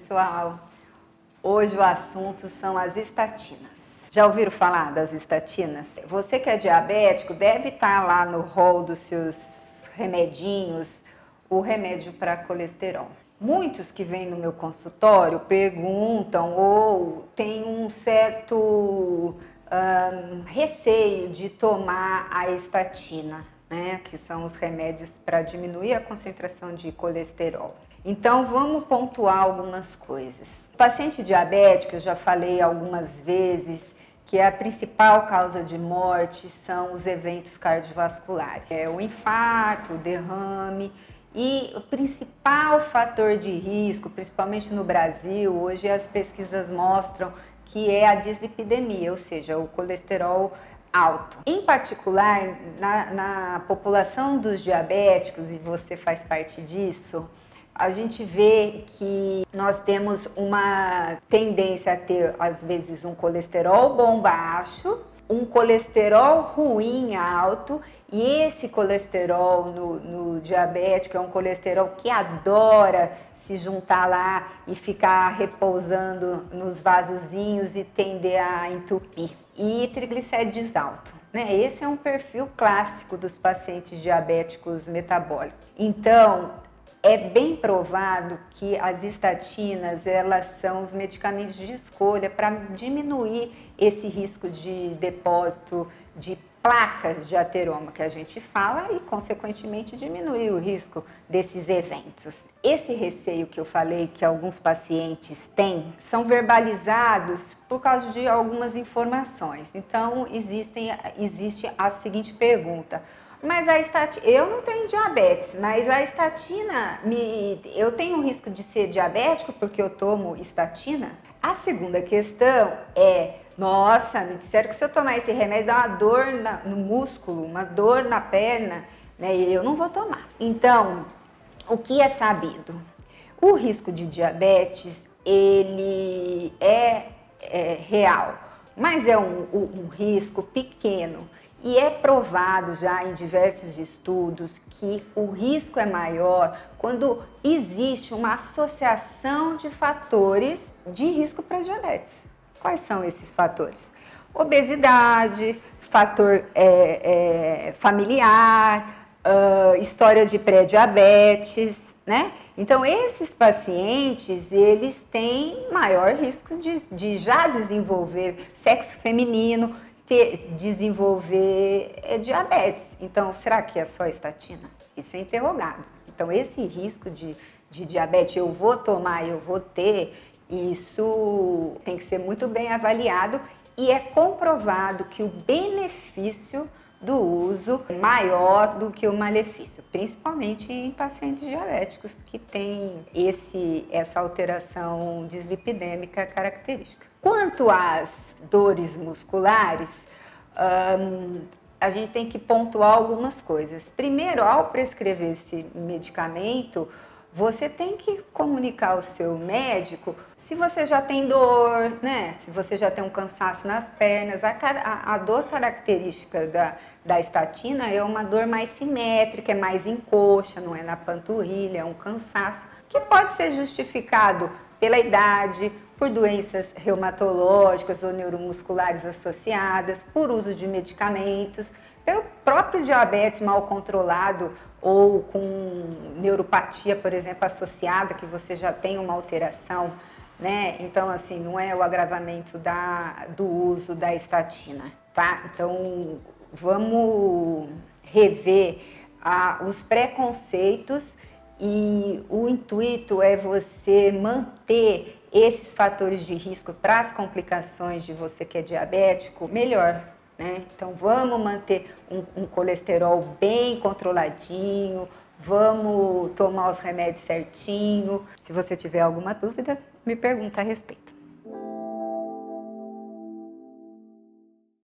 pessoal! Hoje o assunto são as estatinas. Já ouviram falar das estatinas? Você que é diabético deve estar lá no rol dos seus remedinhos, o remédio para colesterol. Muitos que vêm no meu consultório perguntam ou têm um certo receio de tomar a estatina, né? Que são os remédios para diminuir a concentração de colesterol. Então vamos pontuar algumas coisas. O paciente diabético, eu já falei algumas vezes, que a principal causa de morte são os eventos cardiovasculares. É o infarto, o derrame e o principal fator de risco, principalmente no Brasil, hoje as pesquisas mostram que é a dislipidemia, ou seja, o colesterol alto. Em particular, na população dos diabéticos, e você faz parte disso, a gente vê que nós temos uma tendência a ter, às vezes, um colesterol bom baixo, um colesterol ruim alto, e esse colesterol no diabético é um colesterol que adora se juntar lá e ficar repousando nos vasozinhos e tender a entupir. E triglicérides alto, né? Esse é um perfil clássico dos pacientes diabéticos metabólicos. Então, é bem provado que as estatinas, elas são os medicamentos de escolha para diminuir esse risco de depósito de placas de ateroma que a gente fala e, consequentemente, diminuir o risco desses eventos. Esse receio que eu falei que alguns pacientes têm são verbalizados por causa de algumas informações. Então, existe a seguinte pergunta: mas a estatina, eu não tenho diabetes, mas a estatina, eu tenho risco de ser diabético porque eu tomo estatina? A segunda questão é: nossa, me disseram que se eu tomar esse remédio dá uma dor no músculo, uma dor na perna, né? E eu não vou tomar. Então, o que é sabido? O risco de diabetes, ele é real, mas é um risco pequeno. E é provado já em diversos estudos que o risco é maior quando existe uma associação de fatores de risco para diabetes. Quais são esses fatores? Obesidade, fator familiar, história de pré-diabetes, né? Então, esses pacientes, eles têm maior risco de já desenvolver sexo feminino, desenvolver diabetes. Então, será que é só estatina? Isso é interrogado. Então, esse risco de diabetes, eu vou tomar, eu vou ter, isso tem que ser muito bem avaliado e é comprovado que o benefício do uso é maior do que o malefício, principalmente em pacientes diabéticos que têm essa alteração dislipidêmica característica. Quanto às dores musculares, a gente tem que pontuar algumas coisas. Primeiro, ao prescrever esse medicamento, você tem que comunicar ao seu médico se você já tem dor, né? Se você já tem um cansaço nas pernas. A dor característica da estatina é uma dor mais simétrica, é mais em coxa, não é na panturrilha, é um cansaço que pode ser justificado pela idade, por doenças reumatológicas ou neuromusculares associadas, por uso de medicamentos, pelo próprio diabetes mal controlado ou com neuropatia, por exemplo, associada, que você já tem uma alteração, né? Então, assim, não é o agravamento do uso da estatina, tá? Então, vamos rever os preconceitos e o intuito é você manter esses fatores de risco para as complicações de você que é diabético melhor, né? Então vamos manter um colesterol bem controladinho, vamos tomar os remédios certinho. Se você tiver alguma dúvida, me pergunta a respeito.